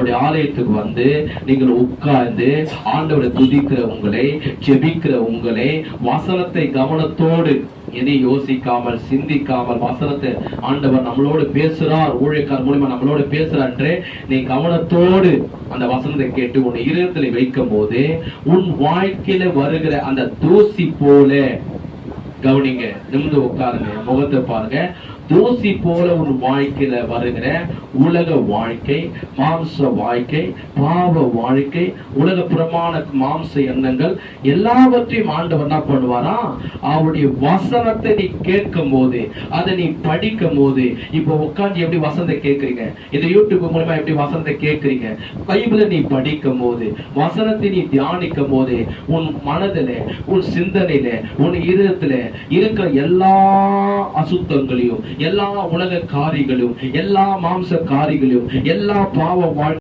அவருடைய ஆலயத்துக்கு வந்து நீங்கள் உட்கார்ந்து ஆண்டவரை துதிக்கிற உங்களை, ஜெபிக்கிற உங்களை, வசனத்தை கவனத்தோடு இனி யோசிக்காமல் சிந்திக்காமல் வசனத்தை ஆண்டவர் நம்மளோடு பேசுறார், ஊழியக்காரர் மூலமா நம்மளோடு பேசுறான்றே நீ கவனத்தோடு அந்த வசனத்தை கேட்டு உன் இதயத்தில் வைக்கும் போது உன் வாழ்க்கையில வருகிற அந்த தூசி போல, கவனிங்க, நிமிர்ந்து உட்காருங்க, முகத்தை பாருங்க, தூசி போல உன் வாழ்க்கையில வருகிற உலக வாழ்க்கை, மாம்ச வாழ்க்கை, பாவ வாழ்க்கை, உலக பிரமாண மாம்ச எண்ணங்கள் எல்லாவற்றையும் ஆண்டவர் என்ன பண்ணுவாரா, அவருடைய வசனத்தை நீ கேட்கும் போது, அதை நீ படிக்கும் போது, இப்ப உட்காந்து எப்படி வசனத்தை கேட்கறீங்க, இந்த யூடியூப் மூலமா எப்படி வசனத்தை கேட்கறீங்க, பைபிளை நீ படிக்கும் போது, வசனத்தை நீ தியானிக்கும் போது, உன் மனதில, உன் சிந்தனையில, உன் இதயத்துல இருக்கிற எல்லா அசுத்தங்களையும், எல்லா உலக காரியங்களும், எல்லா மாம்ச காரியங்களும், எல்லா பாவ வாழ்க்கை